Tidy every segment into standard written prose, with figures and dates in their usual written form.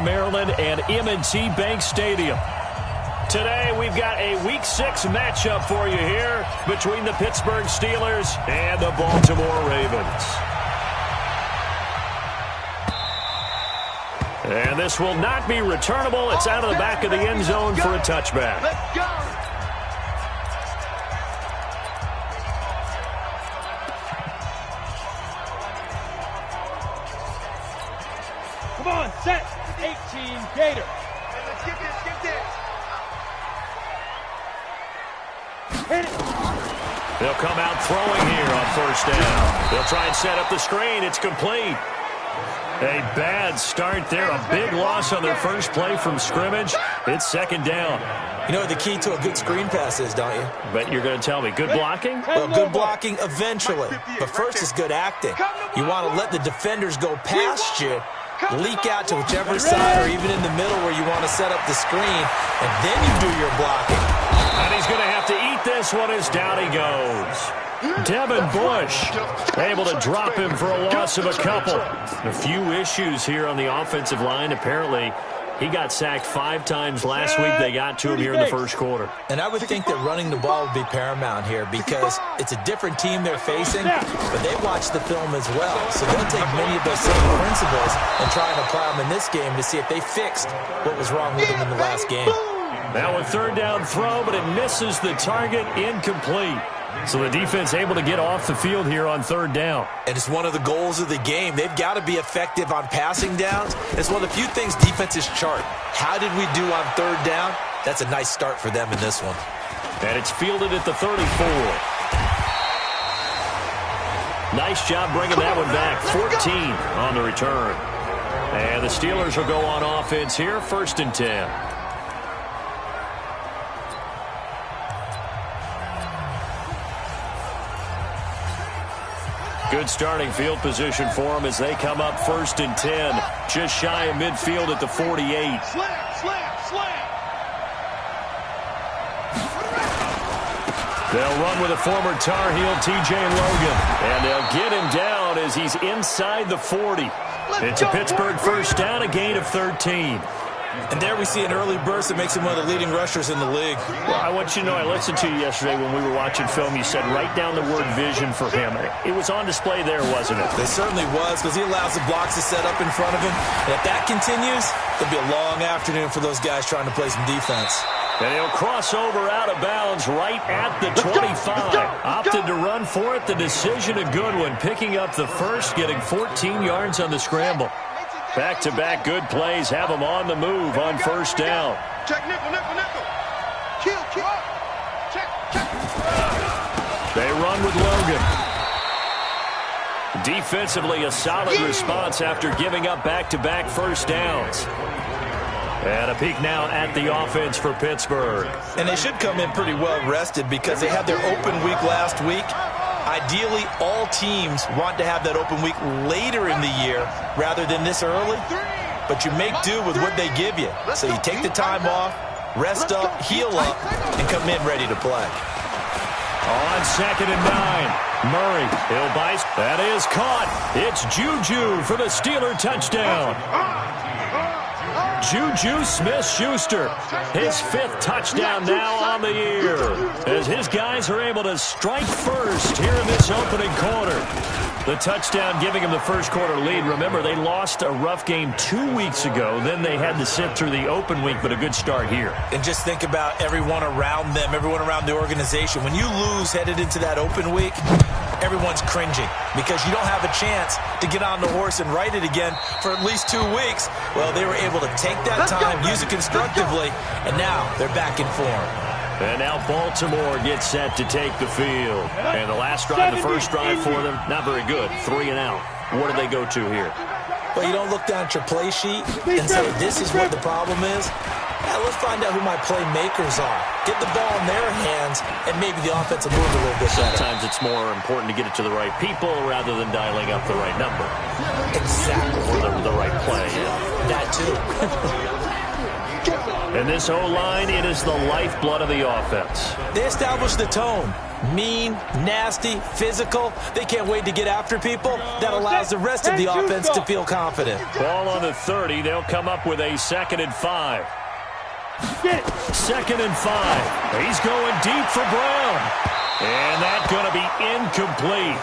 Baltimore, Maryland, and M&T Bank Stadium. Today, we've got a Week 6 matchup for you here between the Pittsburgh Steelers and the Baltimore Ravens. And this will not be returnable. It's out of the back of the end zone for a touchback. Let's go. Come on, set. 18 Gator. Let's get this, get this. Hit it. They'll come out throwing here on first down. They'll try and set up the screen. It's complete. A bad start there. A big loss on their first play from scrimmage. It's second down. You know what the key to a good screen pass is, don't you? But you're going to tell me, good blocking? Well, good blocking eventually. But first is good acting. You want to let the defenders go past you, leak out to whichever side or even in the middle where you want to set up the screen, and then you do your blocking. And he's going to have to eat this one as down he goes. Devin Bush able to drop him for a loss of a couple. A few issues here on the offensive line. Apparently, he got sacked 5 times last week. They got to him here in the first quarter. And I would think that running the ball would be paramount here because it's a different team they're facing, but they watch the film as well. So they'll take many of those same principles and try and apply them in this game to see if they fixed what was wrong with them in the last game. Now a third down throw, but it misses the target, incomplete. So the defense able to get off the field here on third down. And it's one of the goals of the game. They've got to be effective on passing downs. It's one of the few things defenses chart. How did we do on third down? That's a nice start for them in this one. And it's fielded at the 34. Nice job bringing that one back. 14 on the return. And the Steelers will go on offense here, first and 10. Good starting field position for them as they come up first and 10. Just shy of midfield at the 48. Slam. They'll run with a former Tar Heel, T.J. Logan. And they'll get him down as he's inside the 40. It's a Pittsburgh first down, a gain of 13. And there we see an early burst that makes him one of the leading rushers in the league. Well, I want you to know, I listened to you yesterday when we were watching film. You said write down the word vision for him. It was on display there, wasn't it? It certainly was, because he allows the blocks to set up in front of him. And if that continues, it'll be a long afternoon for those guys trying to play some defense. And he'll cross over out of bounds right at the 25. Opted to run for it. The decision a good one. Picking up the first, getting 14 yards on the scramble. Back-to-back good plays have them on the move on first down. Check nickel. Kill. Check. They run with Logan. Defensively, a solid response after giving up back-to-back first downs. And a peek now at the offense for Pittsburgh. And they should come in pretty well rested because they had their open week last week. Ideally, all teams want to have that open week later in the year rather than this early. But you make do with what they give you. So you take the time off, rest up, heal up, and come in ready to play. On second and 9. Murray, he'll bite. That is caught. It's Juju for the Steeler touchdown. Juju Smith-Schuster, his 5th touchdown now on the year, as his guys are able to strike first here in this opening quarter. The touchdown giving them the first quarter lead. Remember, they lost a rough game 2 weeks ago. Then they had to sit through the open week, but a good start here. And just think about everyone around them, everyone around the organization. When you lose headed into that open week, everyone's cringing because you don't have a chance to get on the horse and ride it again for at least 2 weeks. Well, they were able to take that time, use it constructively, and now they're back in form. And now Baltimore gets set to take the field. And the last drive, the first drive for them, not very good. 3 and out. What do they go to here? Well, you don't look down at your play sheet and say, this is what the problem is. Now, let's find out who my playmakers are. Get the ball in their hands, and maybe the offense will move a little bit better. Sometimes it's more important to get it to the right people rather than dialing up the right number. Exactly. Or the right play. That, too. And this O-line, it is the lifeblood of the offense. They establish the tone. Mean, nasty, physical. They can't wait to get after people. That allows the rest of the offense to feel confident. Ball on the 30. They'll come up with a 2nd and 5. 2nd and 5. He's going deep for Brown. And that's going to be incomplete.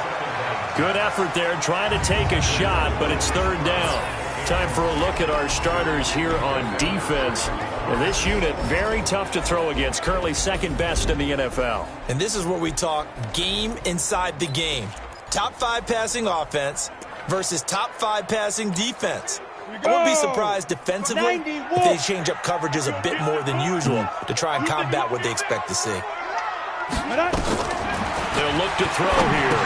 Good effort there trying to take a shot, but it's 3rd down. Time for a look at our starters here on defense. And this unit, very tough to throw against, currently 2nd best in the NFL. And this is where we talk game inside the game. Top 5 passing offense versus top 5 passing defense. I won't be surprised defensively if they change up coverages a bit more than usual to try and combat what they expect to see. They'll look to throw here.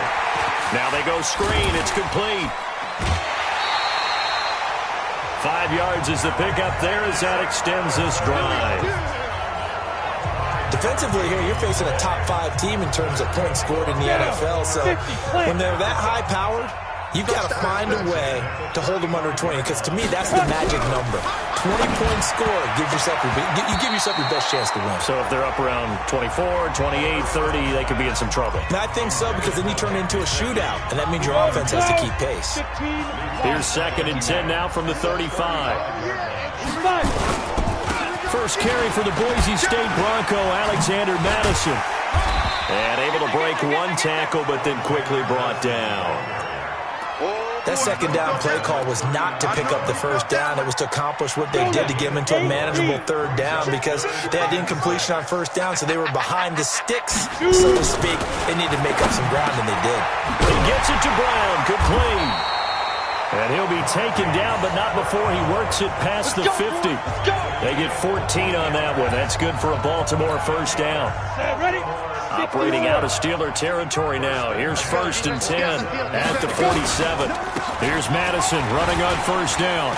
Now they go screen. It's complete. 5 yards is the pickup there as that extends this drive. Defensively here, you're facing a top 5 team in terms of points scored in the NFL. So when they're that high-powered, you've got to find a way to hold them under 20, because to me, that's the magic number. 20 points scored, you give yourself your best chance to win. So if they're up around 24, 28, 30, they could be in some trouble. And I think so, because then you turn it into a shootout, and that means your offense has to keep pace. Here's 2nd and 10 now from the 35. First carry for the Boise State Bronco, Alexander Madison. And able to break one tackle, but then quickly brought down. That 2nd down play call was not to pick up the 1st down. It was to accomplish what they did to get them into a manageable 3rd down, because they had incompletion on 1st down, so they were behind the sticks, so to speak. They needed to make up some ground, and they did. He gets it to Brown. Complete. And he'll be taken down, but not before he works it past the 50. They get 14 on that one. That's good for a Baltimore 1st down. Operating out of Steeler territory now. Here's 1st and 10 at the 47. Here's Madison running on 1st down.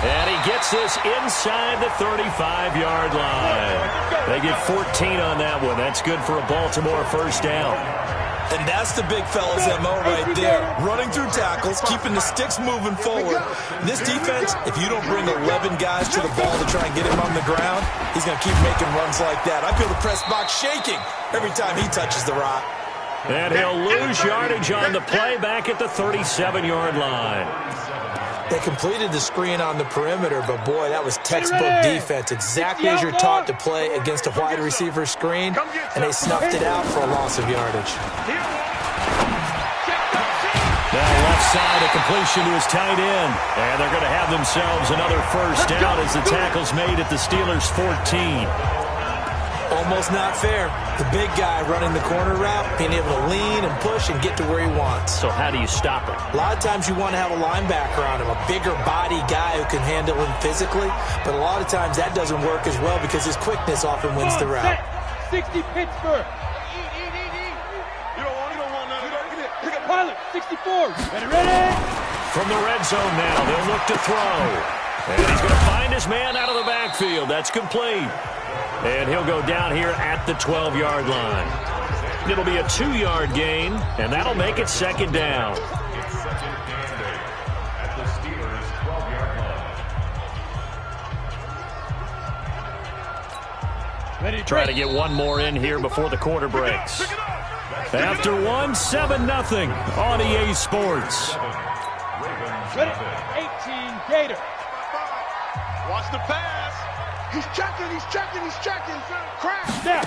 And he gets this inside the 35-yard line. They get 14 on that one. That's good for a Baltimore 1st down. And that's the big fella's MO right there. Running through tackles, keeping the sticks moving forward. This defense, if you don't bring 11 guys to the ball to try and get him on the ground, he's going to keep making runs like that. I feel the press box shaking every time he touches the rock. And he'll lose yardage on the play back at the 37-yard line. They completed the screen on the perimeter, but boy, that was textbook defense. Exactly as you're taught to play against a wide receiver screen, and they snuffed it out for a loss of yardage. Now left side, a completion to his tight end. And they're going to have themselves another 1st down as the tackle's made at the Steelers' 14. Almost not fair. The big guy running the corner route, being able to lean and push and get to where he wants. So how do you stop it? A lot of times you want to have a linebacker on him, a bigger body guy who can handle him physically, but a lot of times that doesn't work as well because his quickness often wins the route. 60 Pittsburgh. You don't want that. Pick up Pilot, 64. Ready? From the red zone now, they'll look to throw. And he's going to find his man out of the backfield. That's complete. And he'll go down here at the 12-yard line. It'll be a 2-yard gain, and that'll make it 2nd down. Try to get one more in here before the quarter breaks. After one, 7-0 on EA Sports. Ready? 18 Gator. Watch the pass. He's checking. Crash. Snap.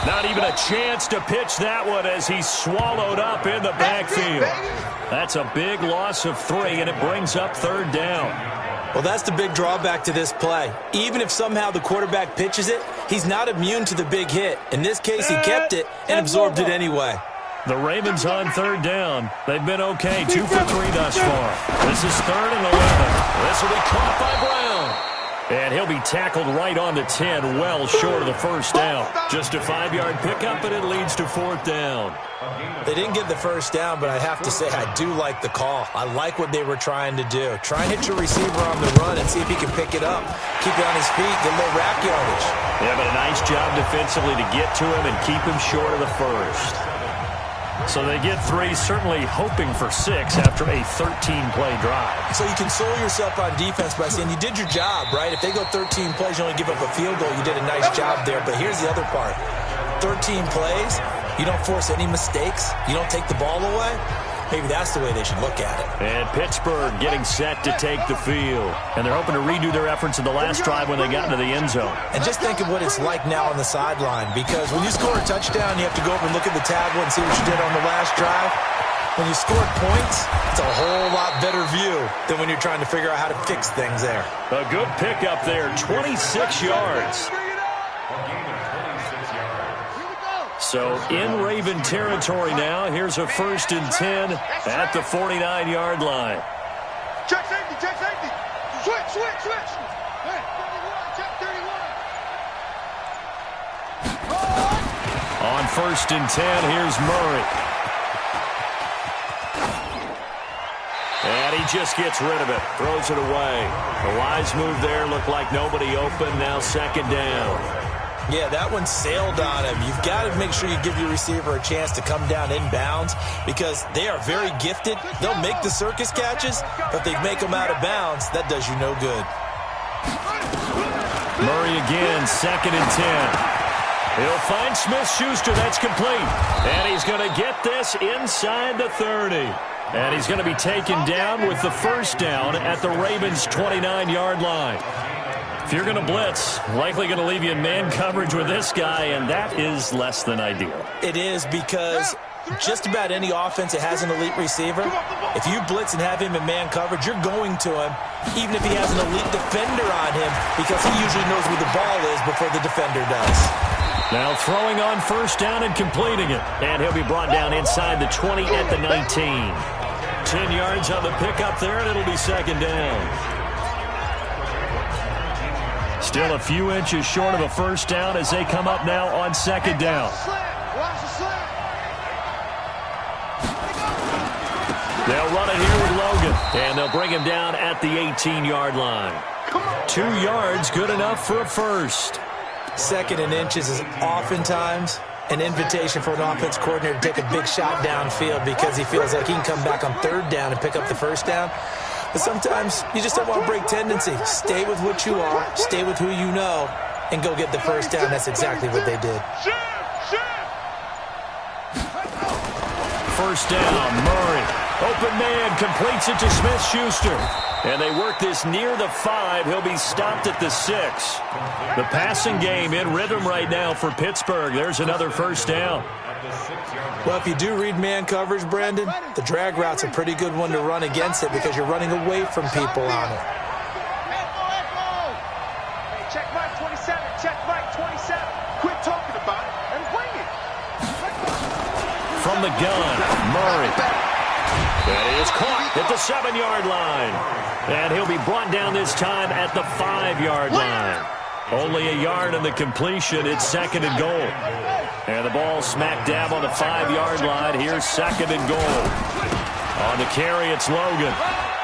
Not even a chance to pitch that one as he's swallowed up in the backfield. That's a big loss of 3, and it brings up 3rd down. Well, that's the big drawback to this play. Even if somehow the quarterback pitches it, he's not immune to the big hit. In this case, he kept it and absorbed it anyway. The Ravens on 3rd down. They've been okay, 2 for 3 thus far. This is 3rd and 11. This will be caught by Brown. And he'll be tackled right on the 10, well short of the 1st down. Just a 5-yard pickup, and it leads to 4th down. They didn't get the 1st down, but I have to say I do like the call. I like what they were trying to do. Try and hit your receiver on the run and see if he can pick it up. Keep it on his feet, get a little rack yardage. Yeah, but a nice job defensively to get to him and keep him short of the 1st. So they get 3, certainly hoping for 6 after a 13-play drive. So you console yourself on defense by saying you did your job, right? If they go 13 plays, you only give up a field goal, you did a nice job there. But here's the other part. 13 plays, you don't force any mistakes, you don't take the ball away. Maybe that's the way they should look at it. And Pittsburgh getting set to take the field. And they're hoping to redo their efforts in the last drive when they got into the end zone. And just think of what it's like now on the sideline, because when you score a touchdown, you have to go over and look at the tablet and see what you did on the last drive. When you scored points, it's a whole lot better view than when you're trying to figure out how to fix things there. A good pickup there, 26 yards. So in Raven territory now. Here's a 1st and 10 at the 49-yard line. Check safety, check safety. Switch. Hey, 31, check 31. On 1st and 10, here's Murray. And he just gets rid of it, throws it away. A wise move there, looked like nobody open, now 2nd down. Yeah, that one sailed on him. You've got to make sure you give your receiver a chance to come down inbounds because they are very gifted. They'll make the circus catches, but if they make them out of bounds, that does you no good. Murray again, 2nd and 10. He'll find Smith-Schuster. That's complete. And he's going to get this inside the 30. And he's going to be taken down with the 1st down at the Ravens' 29-yard line. If you're going to blitz, likely going to leave you in man coverage with this guy, and that is less than ideal. It is because just about any offense that has an elite receiver, if you blitz and have him in man coverage, you're going to him, even if he has an elite defender on him, because he usually knows where the ball is before the defender does. Now throwing on 1st down and completing it, and he'll be brought down inside the 20 at the 19. 10 yards on the pickup there, and it'll be 2nd down. Still a few inches short of a 1st down as they come up now on 2nd down. They'll run it here with Logan, and they'll bring him down at the 18-yard line. 2 yards, good enough for a 1st. 2nd and inches is oftentimes an invitation for an offense coordinator to take a big shot downfield because he feels like he can come back on 3rd down and pick up the 1st down. But sometimes you just don't want to break tendency. Stay with what you are, stay with who you know, and go get the 1st down. That's exactly what they did. 1st down, Murray. Open man, completes it to Smith-Schuster. And they work this near the 5. He'll be stopped at the 6. The passing game in rhythm right now for Pittsburgh. There's another 1st down. Well, if you do read man coverage, Brandon, the drag route's a pretty good one to run against it because you're running away from people on it. Check Mike 27, check Mike 27. Quit talking about it and bring it. From the gun, Murray. That is caught at the 7-yard line. And he'll be brought down this time at the 5-yard line. Only a yard on the completion. It's 2nd and goal. And the ball smack dab on the 5-yard line. Here's 2nd and goal. On the carry, it's Logan.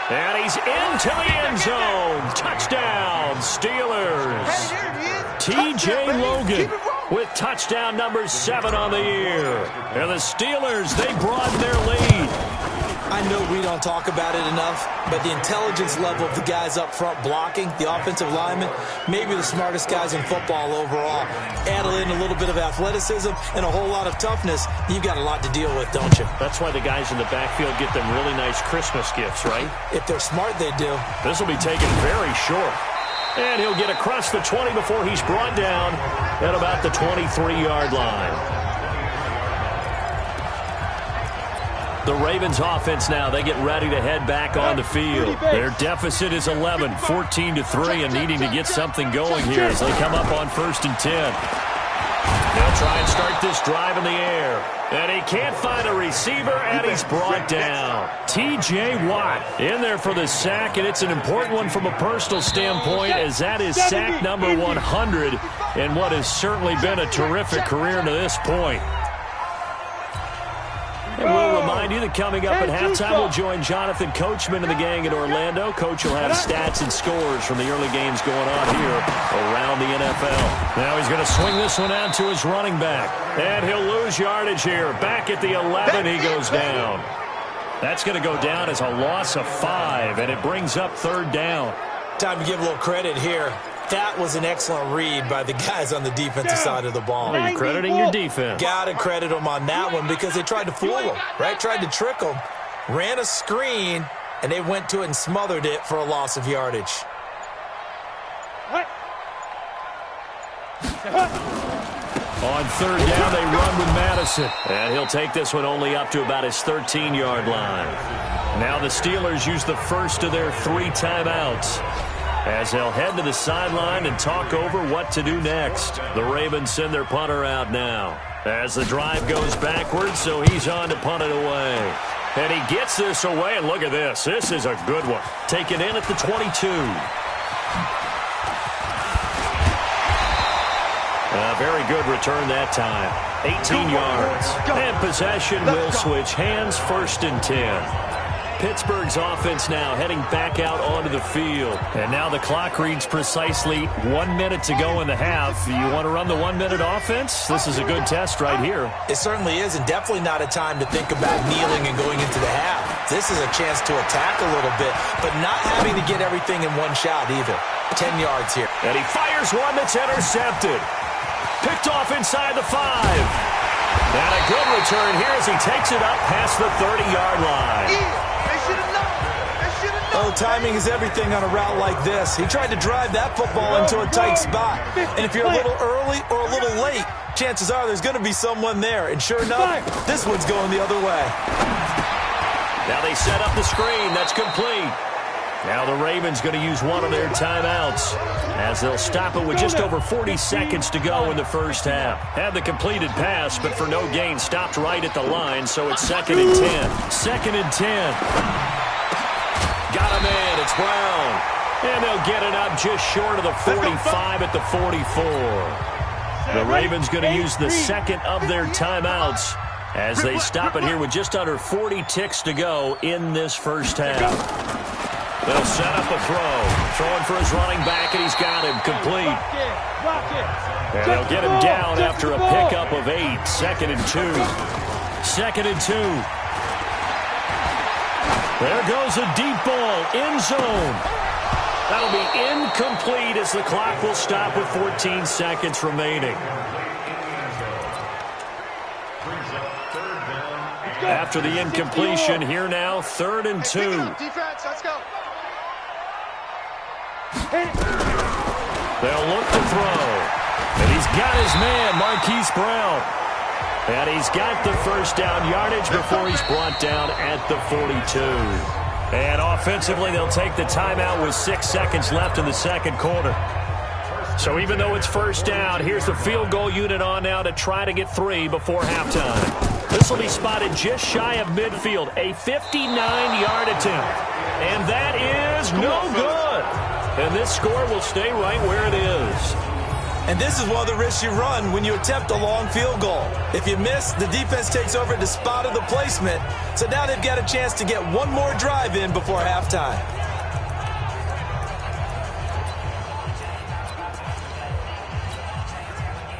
And he's into the end zone. Touchdown, Steelers. T.J. Logan with touchdown number 7 on the year. And the Steelers, they broaden their lead. I know we don't talk about it enough, but the intelligence level of the guys up front blocking, the offensive linemen, maybe the smartest guys in football overall. Add in a little bit of athleticism and a whole lot of toughness, you've got a lot to deal with, don't you? That's why the guys in the backfield get them really nice Christmas gifts, right? If they're smart, they do. This will be taken very short. And he'll get across the 20 before he's brought down at about the 23-yard line. The Ravens offense now, they get ready to head back on the field. Their deficit is 11, 14-3, and needing to get something going here as they come up on 1st and 10. They'll try and start this drive in the air. And he can't find a receiver, and he's brought down. T.J. Watt in there for the sack, and it's an important one from a personal standpoint as that is sack number 100 in what has certainly been a terrific career to this point. And we'll remind remind you that coming up at halftime, we'll join Jonathan Coachman and the gang in Orlando. Coach will have stats and scores from the early games going on here around the NFL. Now he's going to swing this one out to his running back. And he'll lose yardage here. Back at the 11, he goes down. That's going to go down as a loss of 5, and it brings up third down. Time to give a little credit here. That was an excellent read by the guys on the defensive side of the ball. You're crediting your defense. Got to credit them on that one because they tried to fool them, right? Tried to trick them. Ran a screen, and they went to it and smothered it for a loss of yardage. On third down, they run with Madison. And he'll take this one only up to about his 13-yard line. Now the Steelers use the first of their 3 timeouts as they'll head to the sideline and talk over what to do next. The Ravens send their punter out now as the drive goes backwards, so he's on to punt it away. And he gets this away, and look at this. This is a good one. Taken in at the 22. A very good return that time. 18 yards. And possession will switch hands, 1st and 10. Pittsburgh's offense now heading back out onto the field. And now the clock reads precisely 1 minute to go in the half. You want to run the 1-minute offense? This is a good test right here. It certainly is, and definitely not a time to think about kneeling and going into the half. This is a chance to attack a little bit, but not having to get everything in one shot either. 10 yards here. And he fires one that's intercepted. Picked off inside the 5. And a good return here as he takes it up past the 30-yard line. Oh, timing is everything on a route like this. He tried to drive that football into a tight spot. And if you're a little early or a little late, chances are there's going to be someone there. And sure enough, this one's going the other way. Now they set up the screen. That's complete. Now the Ravens going to use one of their timeouts as they'll stop it with just over 40 seconds to go in the first half. Had the completed pass, but for no gain, stopped right at the line, so it's 2nd and 10. 2nd and 10. Got him in. It's Brown. And they'll get it up just short of the 45 at the 44. The Ravens going to use the second of their timeouts as they stop it here with just under 40 ticks to go in this first half. They'll set up a throw. Throwing for his running back, and he's got him complete. And they'll get him down after a pickup of 8. 2nd and 2. 2nd and 2. There goes a deep ball, end zone. That'll be incomplete as the clock will stop with 14 seconds remaining. After the incompletion, here now, 3rd and 2. Defense, let's go. They'll look to throw. And he's got his man, Marquise Brown. And he's got the first down yardage before he's brought down at the 42. And offensively, they'll take the timeout with 6 seconds left in the second quarter. So even though it's first down, here's the field goal unit on now to try to get 3 before halftime. This will be spotted just shy of midfield, a 59-yard attempt. And that is no good. And this score will stay right where it is. And this is one of the risks you run when you attempt a long field goal. If you miss, the defense takes over at the spot of the placement. So now they've got a chance to get one more drive in before halftime.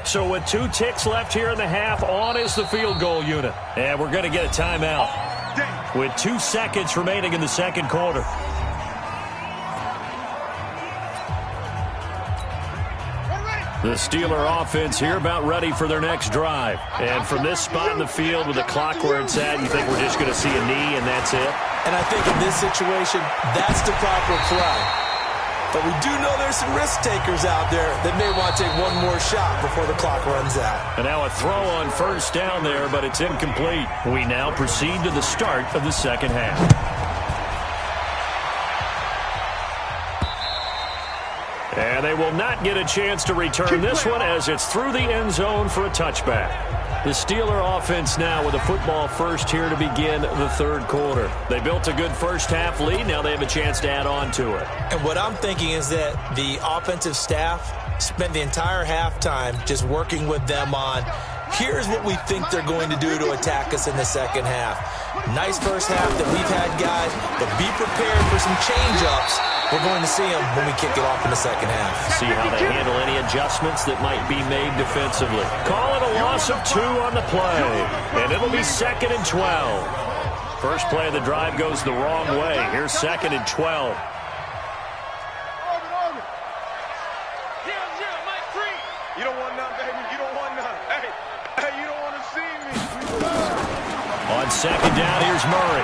So with 2 ticks left here in the half, on is the field goal unit. And we're going to get a timeout with 2 seconds remaining in the second quarter. The Steeler offense here about ready for their next drive. And from this spot in the field with the clock where it's at, you think we're just going to see a knee and that's it? And I think in this situation, that's the proper play. But we do know there's some risk takers out there that may want to take one more shot before the clock runs out. And now a throw on first down there, but it's incomplete. We now proceed to the start of the second half. And they will not get a chance to return this one as it's through the end zone for a touchback. The Steeler offense now with a football first here to begin the third quarter. They built a good first half lead. Now they have a chance to add on to it. And what I'm thinking is that the offensive staff spent the entire halftime just working with them on Here's what we think they're going to do to attack us in the second half. Nice first half that we've had, guys, but be prepared for some change-ups. We're going to see them when we kick it off in the second half. See how they handle any adjustments that might be made defensively. Call it a loss of 2 on the play, and it'll be 2nd and 12. First play of the drive goes the wrong way. Here's 2nd and 12. You don't want none, baby. You don't want none. Hey, you don't want to see me. On 2nd down, here's Murray.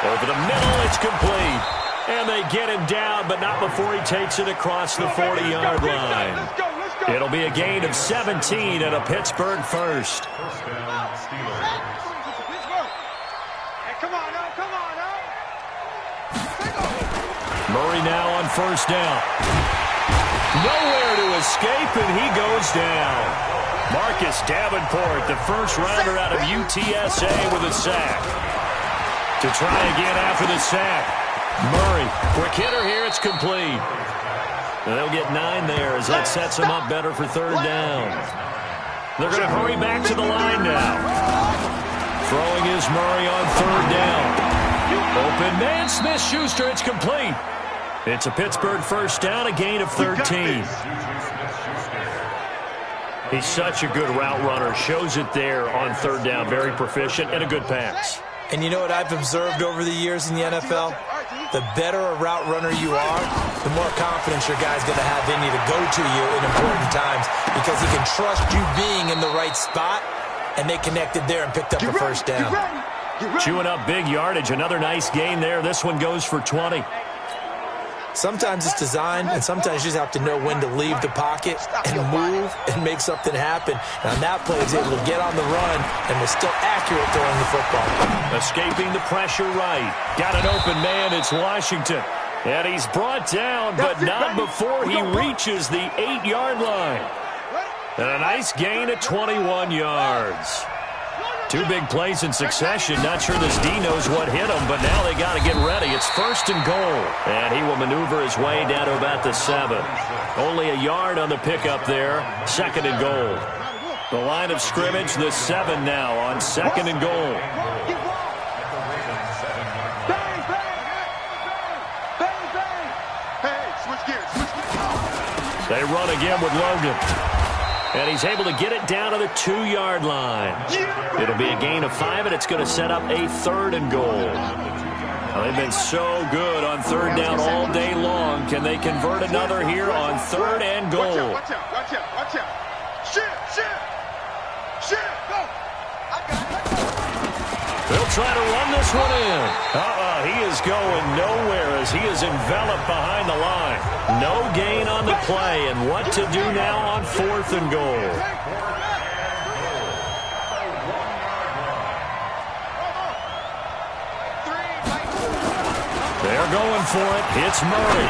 Over the middle, it's complete. And they get him down, but not before he takes it across the 40-yard line. Let's go. It'll be a gain of 17 and a Pittsburgh first. Hey, come on now. Murray now on 1st down. Nowhere to escape, and he goes down. Marcus Davenport, the first rounder out of UTSA with a sack. To try again after the sack. Murray, quick hitter here, it's complete. And they'll get 9 there as that sets them up better for 3rd down. They're going to hurry back to the line now. Throwing is Murray on 3rd down. Open man, Smith-Schuster, it's complete. It's a Pittsburgh first down, a gain of 13. He's such a good route runner. Shows it there on 3rd down. Very proficient and a good pass. And you know what I've observed over the years in the NFL? The better a route runner you are, the more confidence your guy's going to have in you to go to you in important times because he can trust you being in the right spot, and they connected there and picked up the first down. Chewing up big yardage. Another nice gain there. This one goes for 20. Sometimes it's designed, and sometimes you just have to know when to leave the pocket and move and make something happen. And on that play, he's able to get on the run and was still accurate throwing the football. Escaping the pressure right. Got an open man. It's Washington. And he's brought down, but not before he reaches the 8-yard line. And a nice gain of 21 yards. 2 big plays in succession. Not sure this D knows what hit him, but now they got to get ready. It's 1st and goal. And he will maneuver his way down to about the 7. Only a yard on the pickup there. 2nd and goal. The line of scrimmage, the 7 now on 2nd and goal. They run again with Logan. And he's able to get it down to the 2-yard line. It'll be a gain of 5, and it's going to set up a 3rd and goal. Well, they've been so good on 3rd down all day long. Can they convert another here on 3rd and goal? Watch out. Shit. Go. They'll try to run this one in. He is going nowhere as he is enveloped behind the line. No gain on the play, and what to do now on 4th and goal. They're going for it. It's Murray.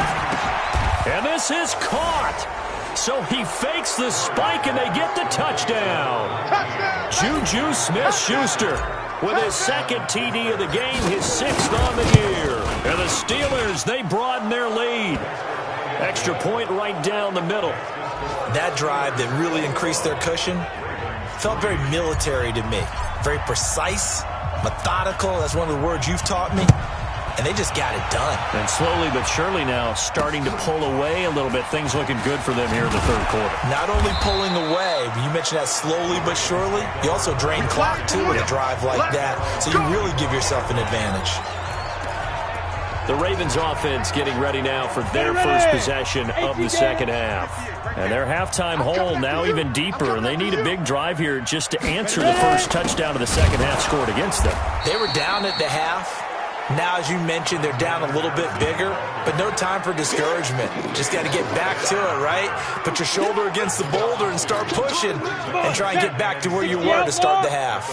And this is caught. So he fakes the spike, and they get the touchdown. Juju Smith-Schuster with his 2nd TD of the game, his 6th on the year. And the Steelers, they broaden their lead. Extra point right down the middle. That drive that really increased their cushion felt very military to me. Very precise, methodical. That's one of the words you've taught me. And they just got it done. And slowly but surely now starting to pull away a little bit. Things looking good for them here in the 3rd quarter. Not only pulling away, but you mentioned that slowly but surely. You also drain clock, too, with a drive like that. So you really give yourself an advantage. The Ravens offense getting ready now for their first possession of the second half. And their halftime hole now even deeper. And they need a big drive here just to answer the first touchdown of the second half scored against them. They were down at the half. Now, as you mentioned, they're down a little bit bigger, but no time for discouragement. Just got to get back to it, right? Put your shoulder against the boulder and start pushing and try and get back to where you were to start the half.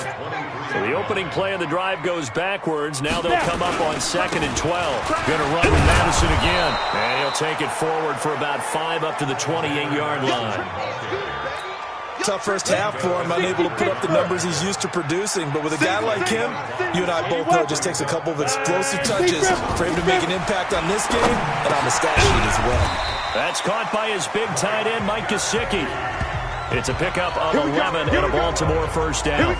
So the opening play of the drive goes backwards. Now they'll come up on 2nd and 12. Going to run with Madison again. And he'll take it forward for about 5 up to the 28-yard line. Tough first half for him, unable to put up the numbers he's used to producing. But with a guy like him, you and I both know it just takes a couple of explosive touches for him to make an impact on this game and on the stat sheet as well. That's caught by his big tight end, Mike Gesicki. It's a pickup of 11 and a Baltimore first down.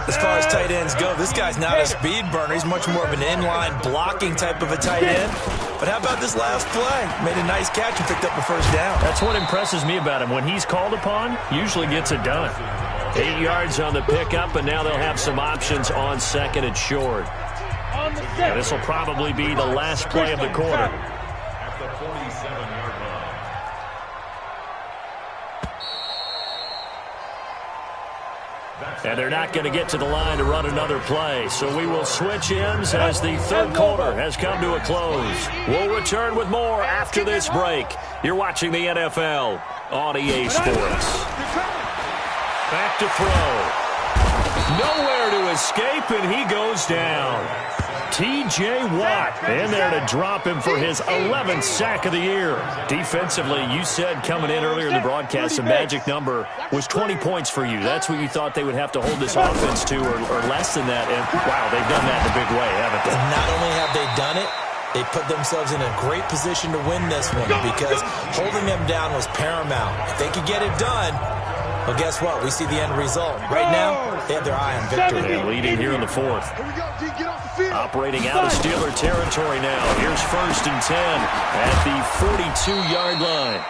As far as tight ends go, this guy's not a speed burner. He's much more of an inline blocking type of a tight end. But how about this last play? Made a nice catch and picked up a first down. That's what impresses me about him. When he's called upon, usually gets it done. 8 yards on the pickup, and now they'll have some options on second and short. And this will probably be the last play of the quarter. At the 47-yard line. And they're not going to get to the line to run another play. So we will switch ends as the third quarter has come to a close. We'll return with more after this break. You're watching the NFL on EA Sports. Back to throw. Nowhere to escape, and he goes down. T.J. Watt in there to drop him for his 11th sack of the year. Defensively, you said coming in earlier in the broadcast, the magic number was 20 points for you. That's what you thought they would have to hold this offense to, or less than that. And, wow, they've done that in a big way, haven't they? And not only have they done it, they put themselves in a great position to win this one because holding them down was paramount. If they could get it done, well, guess what? We see the end result. Right now, they have their eye on victory. They're leading here in the fourth. Operating out of Steeler territory now. Here's 1st and 10 at the 42-yard line.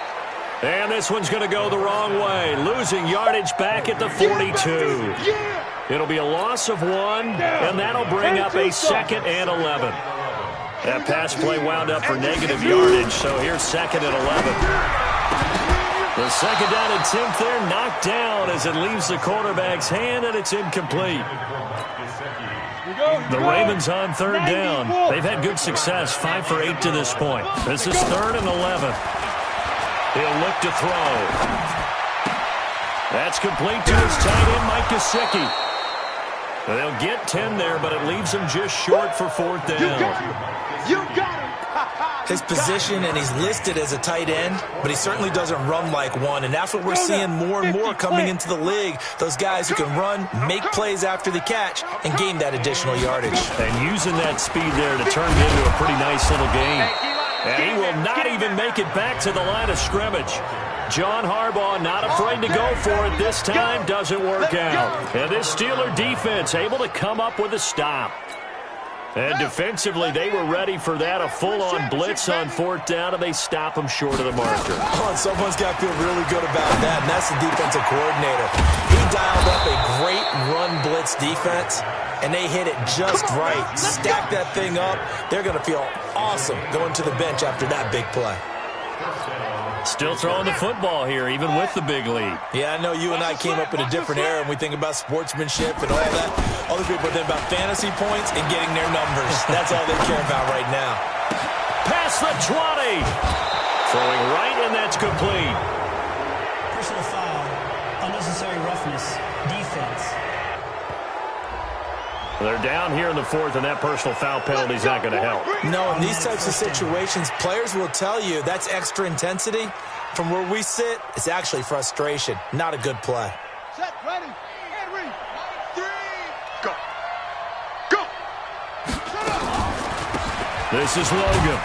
And this one's going to go the wrong way. Losing yardage back at the 42. It'll be a loss of 1, and that'll bring up a 2nd and 11. That pass play wound up for negative yardage, so here's 2nd and 11. The second down attempt there knocked down as it leaves the quarterback's hand, and it's incomplete. The Ravens on 3rd down. They've had good success, 5 for 8 to this point. This is 3rd and 11. He'll look to throw. That's complete to his tight end, Mike Gesicki. They'll get 10 there, but it leaves him just short for 4th down. You got him. His position, and he's listed as a tight end, but he certainly doesn't run like one, and that's what we're seeing more and more coming into the league. Those guys who can run, make plays after the catch, and gain that additional yardage. And using that speed there to turn it into a pretty nice little game. And he will not even make it back to the line of scrimmage. John Harbaugh not afraid to go for it this time. Doesn't work out. And this Steeler defense able to come up with a stop. And defensively, they were ready for that, a full-on blitz on 4th down, and they stop them short of the marker. Oh, and someone's got to feel really good about that, and that's the defensive coordinator. He dialed up a great run blitz defense, and they hit it just right. Stack that thing up. They're going to feel awesome going to the bench after that big play. Still throwing the football here, even with the big lead. Yeah, I know you and I came up in a different era, and we think about sportsmanship and all that. Other people think about fantasy points and getting their numbers. That's all they care about right now. Past the 20. Throwing right, and that's complete. Personal foul, unnecessary roughness, defense. They're down here in the 4th, and that personal foul penalty is not going to help. No, in these types of situations, players will tell you that's extra intensity. From where we sit, it's actually frustration. Not a good play. Set, ready, Henry, 3, go. Go. This is Logan.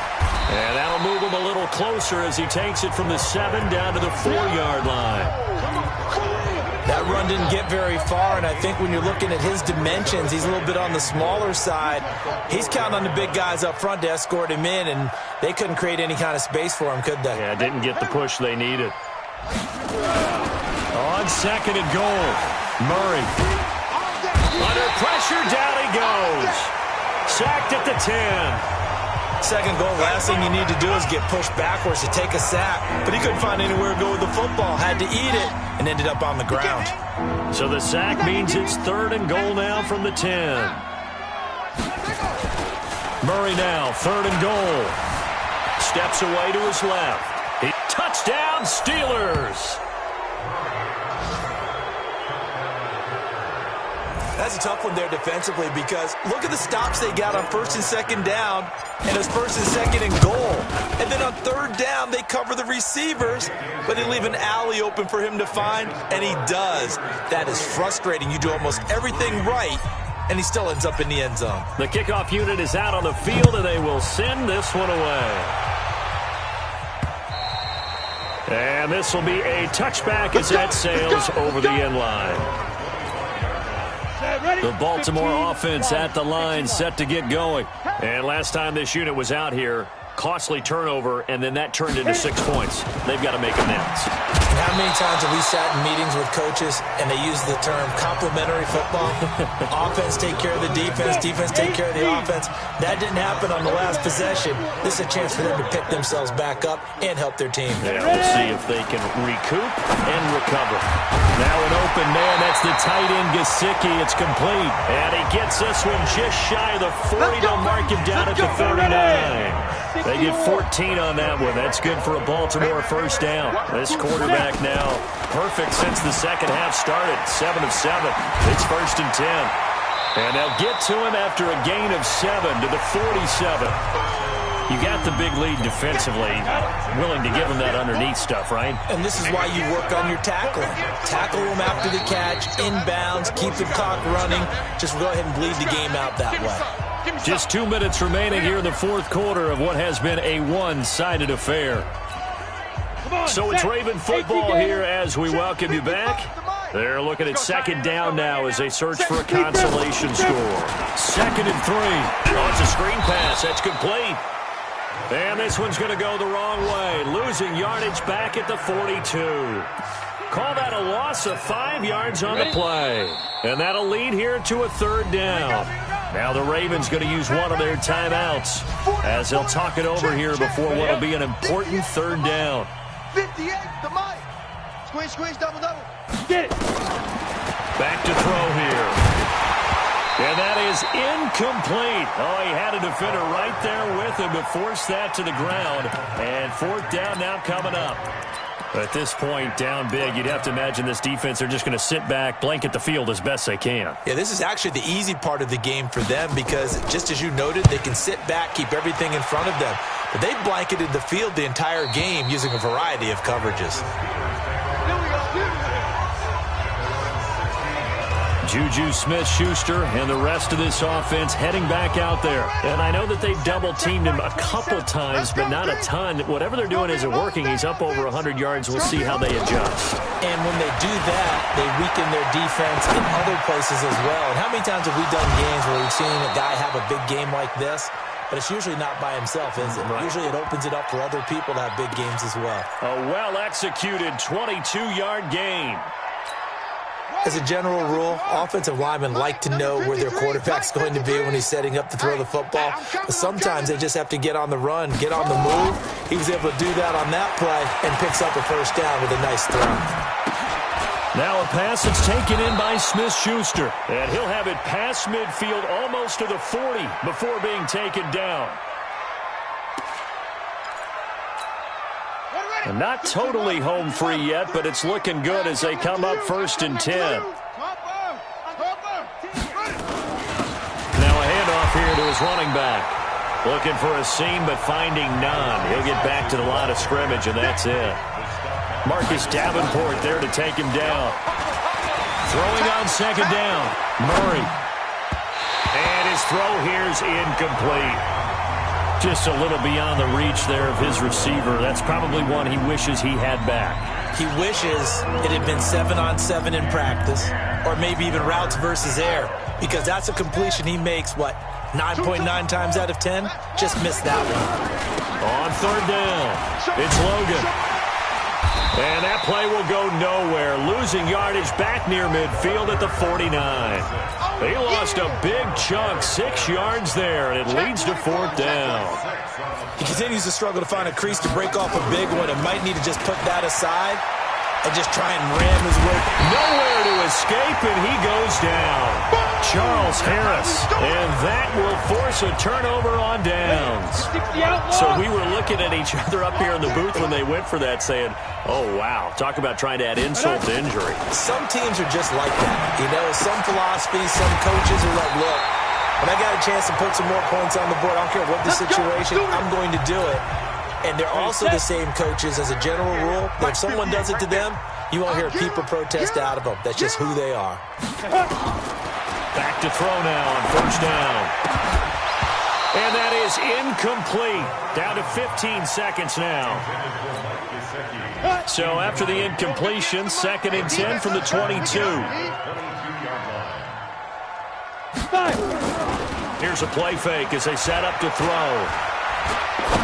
And that'll move him a little closer as he takes it from the 7 down to the 4-yard line. That run didn't get very far, and I think when you're looking at his dimensions, he's a little bit on the smaller side. He's counting on the big guys up front to escort him in, and they couldn't create any kind of space for him, could they? Yeah, didn't get the push they needed. On 2nd and goal, Murray. Under pressure, down he goes. Sacked at the 10. Second goal, last thing you need to do is get pushed backwards to take a sack. But he couldn't find anywhere to go with the football, had to eat it, and ended up on the ground. So the sack means it's 3rd and goal now from the 10. Murray now, 3rd and goal. Steps away to his left. Touchdown, Steelers! That's a tough one there defensively because look at the stops they got on 1st and 2nd down, and it's 1st and 2nd and goal. And then on 3rd down, they cover the receivers, but they leave an alley open for him to find, and he does. That is frustrating. You do almost everything right, and he still ends up in the end zone. The kickoff unit is out on the field, and they will send this one away. And this will be a touchback as that sails over the end line. The Baltimore offense at the line, set to get going. And last time this unit was out here, costly turnover, and then that turned into 6 points. They've got to make amends. How many times have we sat in meetings with coaches and they use the term complementary football? Offense take care of the defense, defense take care of the offense. That didn't happen on the last possession. This is a chance for them to pick themselves back up and help their team. Yeah, we'll see if they can recoup and recover. Now an open man, that's the tight end Gesicki. It's complete. And he gets this one just shy of the 40. They'll mark him down at the 39. They get 14 on that one. That's good for a Baltimore first down. This quarterback now perfect since the second half started. 7 of 7. It's 1st and 10. And they'll get to him after a gain of 7 to the 47. You got the big lead defensively. Willing to give him that underneath stuff, right? And this is why you work on your tackling. Tackle him after the catch, inbounds, keep the clock running. Just go ahead and bleed the game out that way. Just 2 minutes remaining here in the fourth quarter of what has been a one-sided affair. So it's Raven football here as we welcome you back. They're looking at second down now as they search for a consolation score. 2nd and 3. Oh, it's a screen pass. That's complete. And this one's going to go the wrong way. Losing yardage back at the 42. Call that a loss of 5 yards on the play. And that'll lead here to a 3rd down. Now the Ravens going to use one of their timeouts as they'll talk it over here before what will be an important 3rd down. 58, the mic. Squeeze, squeeze, double, double. Get it. Back to throw here. And that is incomplete. Oh, he had a defender right there with him to force that to the ground. And 4th down now coming up. At this point, down big, you'd have to imagine this defense, they're just going to sit back, blanket the field as best they can. Yeah, this is actually the easy part of the game for them because, just as you noted, they can sit back, keep everything in front of them. But they blanketed the field the entire game using a variety of coverages. Juju Smith-Schuster and the rest of this offense heading back out there. And I know that they've double-teamed him a couple times, but not a ton. Whatever they're doing isn't working. He's up over 100 yards. We'll see how they adjust. And when they do that, they weaken their defense in other places as well. And how many times have we done games where we've seen a guy have a big game like this? But it's usually not by himself, is it? Right. Usually it opens it up for other people to have big games as well. A well-executed 22-yard gain. As a general rule, offensive linemen like to know where their quarterback's going to be when he's setting up to throw the football. But sometimes they just have to get on the run, get on the move. He was able to do that on that play and picks up a first down with a nice throw. Now a pass that's taken in by Smith-Schuster. And he'll have it past midfield almost to the 40 before being taken down. And not totally home free yet, but it's looking good as they come up 1st and 10. Now a handoff here to his running back. Looking for a seam, but finding none. He'll get back to the line of scrimmage, and that's it. Marcus Davenport there to take him down. Throwing on 2nd down. Murray. And his throw here is incomplete. Just a little beyond the reach there of his receiver. That's probably one he wishes he had back. He wishes it had been 7-on-7 in practice, or maybe even routes versus air, because that's a completion he makes, 9.9 times out of 10? Just missed that one. On 3rd down, it's Logan. And that play will go nowhere. Losing yardage back near midfield at the 49. He lost a big chunk, 6 yards there, and it leads to 4th down. He continues to struggle to find a crease to break off a big one and might need to just put that aside and just try and ram his way. Nowhere to escape, and he goes down. Charles Harris, and that will force a turnover on downs. So we were looking at each other up here in the booth when they went for that saying, oh, wow, talk about trying to add insult to injury. Some teams are just like that. Some philosophies, some coaches are like, look, when I got a chance to put some more points on the board, I don't care what the situation, I'm going to do it. And they're also the same coaches as a general rule. That if someone does it to them, you won't hear people protest out of them. That's just who they are. Back to throw now on 1st down. And that is incomplete. Down to 15 seconds now. So after the incompletion, 2nd and 10 from the 22. Here's a play fake as they set up to throw.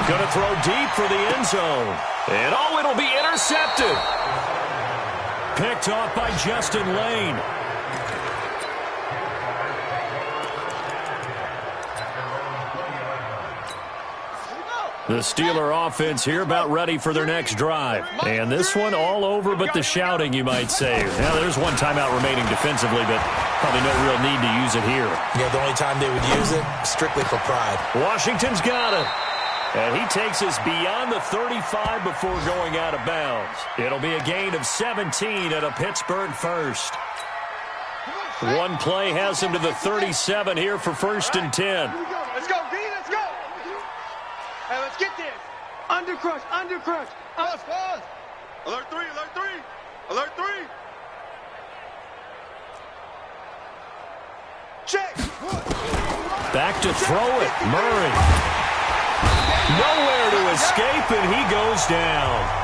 Going to throw deep for the end zone. And oh, it'll be intercepted. Picked off by Justin Lane. The Steeler offense here about ready for their next drive. And this one all over but the shouting, you might say. Now, there's one timeout remaining defensively, but probably no real need to use it here. Yeah, the only time they would use it, strictly for pride. Washington's got it. And he takes us beyond the 35 before going out of bounds. It'll be a gain of 17 at a Pittsburgh first. One play has him to the 37 here for 1st and 10. Let's go, D, let's go. Hey, let's get this. Under crush, under crush. Pause, pause. Alert 3, alert 3. Alert 3. Check. Back to throw it. Murray. Nowhere to escape, and he goes down.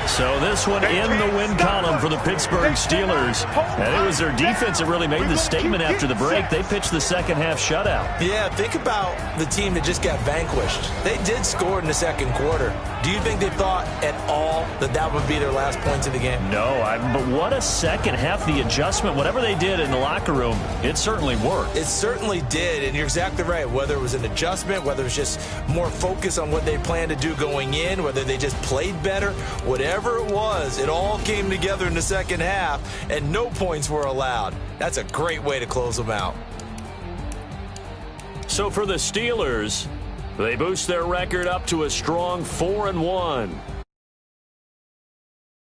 So this one in the win column for the Pittsburgh Steelers. And it was their defense that really made the statement after the break. They pitched the second half shutout. Yeah, think about the team that just got vanquished. They did score in the second quarter. Do you think they thought at all that that would be their last points of the game? No, but what a second half. The adjustment, whatever they did in the locker room, it certainly worked. It certainly did, and you're exactly right. Whether it was an adjustment, whether it was just more focus on what they planned to do going in, whether they just played better, whatever it was, it all came together in the second half, and no points were allowed. That's a great way to close them out. So for the Steelers, they boost their record up to a strong 4-1.